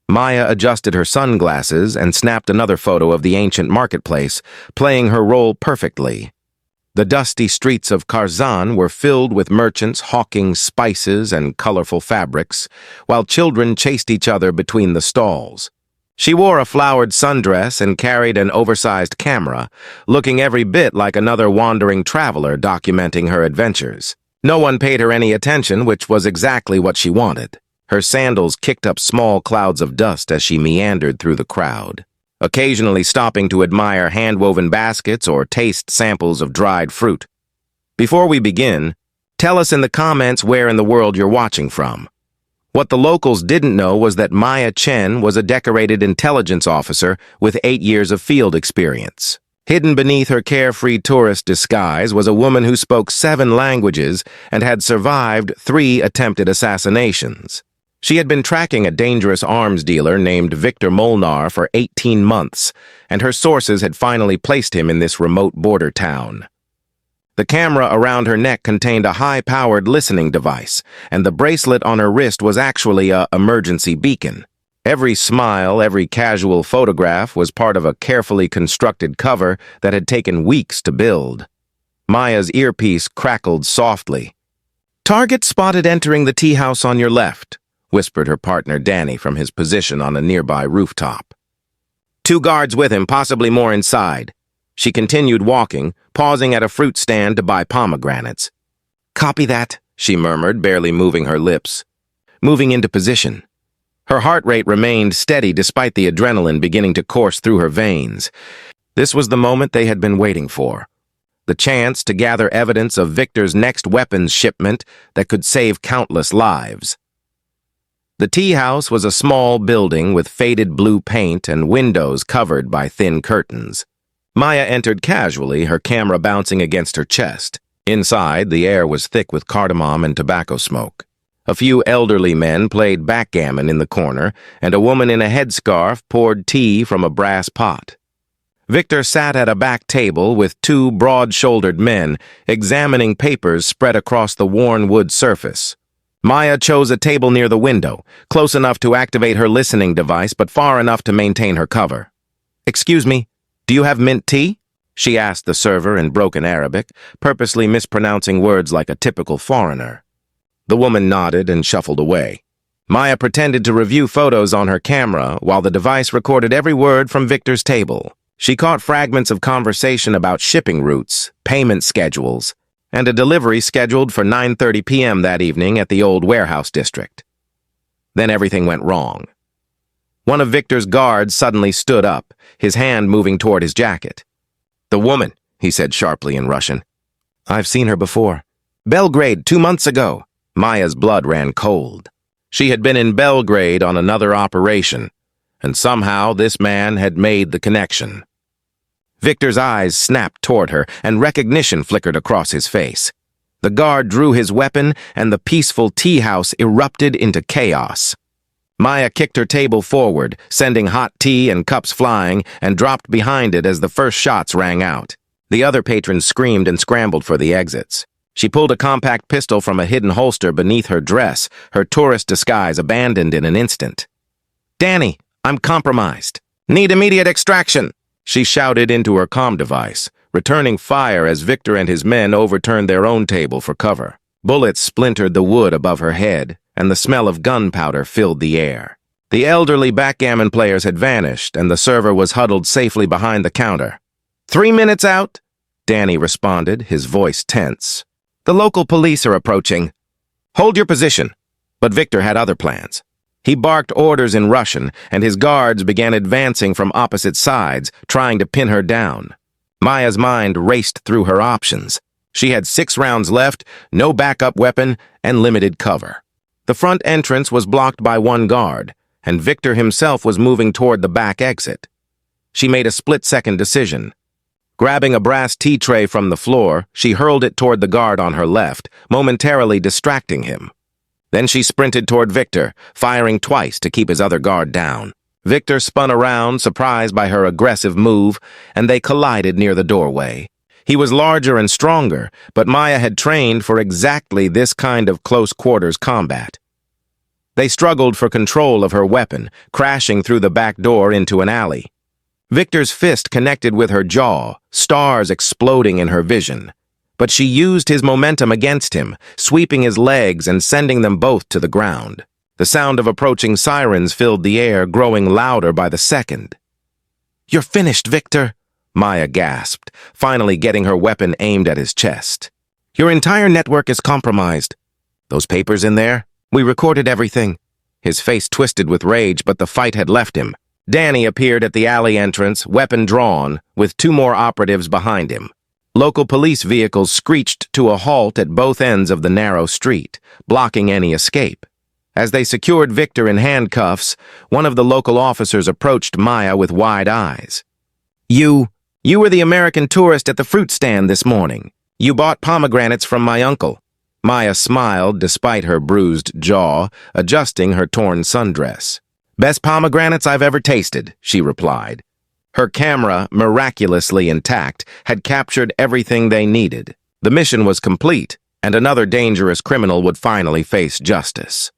Maya adjusted her sunglasses and snapped another photo of the ancient marketplace, playing her role perfectly. The dusty streets of Karzan were filled with merchants hawking spices and colorful fabrics, while children chased each other between the stalls. She wore a flowered sundress and carried an oversized camera, looking every bit like another wandering traveler documenting her adventures. No one paid her any attention, which was exactly what she wanted. Her sandals kicked up small clouds of dust as she meandered through the crowd, occasionally stopping to admire hand-woven baskets or taste samples of dried fruit. Before we begin, tell us in the comments where in the world you're watching from. What the locals didn't know was that Maya Chen was a decorated intelligence officer with 8 years of field experience. Hidden beneath her carefree tourist disguise was a woman who spoke 7 languages and had survived 3 attempted assassinations. She had been tracking a dangerous arms dealer named Victor Molnar for 18 months, and her sources had finally placed him in this remote border town. The camera around her neck contained a high-powered listening device, and the bracelet on her wrist was actually an emergency beacon. Every smile, every casual photograph was part of a carefully constructed cover that had taken weeks to build. Maya's earpiece crackled softly. "Target spotted entering the tea house on your left," whispered her partner Danny from his position on a nearby rooftop. "2 guards with him, possibly more inside." She continued walking, pausing at a fruit stand to buy pomegranates. "Copy that," she murmured, barely moving her lips. Moving into position. Her heart rate remained steady despite the adrenaline beginning to course through her veins. This was the moment they had been waiting for. The chance to gather evidence of Victor's next weapons shipment that could save countless lives. The tea house was a small building with faded blue paint and windows covered by thin curtains. Maya entered casually, her camera bouncing against her chest. Inside, the air was thick with cardamom and tobacco smoke. A few elderly men played backgammon in the corner, and a woman in a headscarf poured tea from a brass pot. Victor sat at a back table with 2 broad-shouldered men, examining papers spread across the worn wood surface. Maya chose a table near the window, close enough to activate her listening device, but far enough to maintain her cover. "Excuse me, do you have mint tea?" she asked the server in broken Arabic, purposely mispronouncing words like a typical foreigner. The woman nodded and shuffled away. Maya pretended to review photos on her camera while the device recorded every word from Victor's table. She caught fragments of conversation about shipping routes, payment schedules, and a delivery scheduled for 9:30 p.m. that evening at the old warehouse district. Then everything went wrong. One of Victor's guards suddenly stood up, his hand moving toward his jacket. "The woman," he said sharply in Russian. "I've seen her before. Belgrade 2 months ago." Maya's blood ran cold. She had been in Belgrade on another operation, and somehow this man had made the connection. Victor's eyes snapped toward her, and recognition flickered across his face. The guard drew his weapon, and the peaceful tea house erupted into chaos. Maya kicked her table forward, sending hot tea and cups flying, and dropped behind it as the first shots rang out. The other patrons screamed and scrambled for the exits. She pulled a compact pistol from a hidden holster beneath her dress, her tourist disguise abandoned in an instant. "Danny, I'm compromised. Need immediate extraction," she shouted into her comm device, returning fire as Victor and his men overturned their own table for cover. Bullets splintered the wood above her head, and the smell of gunpowder filled the air. The elderly backgammon players had vanished, and the server was huddled safely behind the counter. "3 minutes out," Danny responded, his voice tense. "The local police are approaching. Hold your position." But Victor had other plans. He barked orders in Russian, and his guards began advancing from opposite sides, trying to pin her down. Maya's mind raced through her options. She had 6 rounds left, no backup weapon, and limited cover. The front entrance was blocked by 1 guard, and Victor himself was moving toward the back exit. She made a split-second decision. Grabbing a brass tea tray from the floor, she hurled it toward the guard on her left, momentarily distracting him. Then she sprinted toward Victor, firing twice to keep his other guard down. Victor spun around, surprised by her aggressive move, and they collided near the doorway. He was larger and stronger, but Maya had trained for exactly this kind of close-quarters combat. They struggled for control of her weapon, crashing through the back door into an alley. Victor's fist connected with her jaw, stars exploding in her vision. But she used his momentum against him, sweeping his legs and sending them both to the ground. The sound of approaching sirens filled the air, growing louder by the second. "You're finished, Victor," Maya gasped, finally getting her weapon aimed at his chest. "Your entire network is compromised." "Those papers in there? We recorded everything." His face twisted with rage, but the fight had left him. Danny appeared at the alley entrance, weapon drawn, with 2 more operatives behind him. Local police vehicles screeched to a halt at both ends of the narrow street, blocking any escape. As they secured Victor in handcuffs, one of the local officers approached Maya with wide eyes. You were the American tourist at the fruit stand this morning. You bought pomegranates from my uncle." Maya smiled despite her bruised jaw, adjusting her torn sundress. "Best pomegranates I've ever tasted," she replied. Her camera, miraculously intact, had captured everything they needed. The mission was complete, and another dangerous criminal would finally face justice.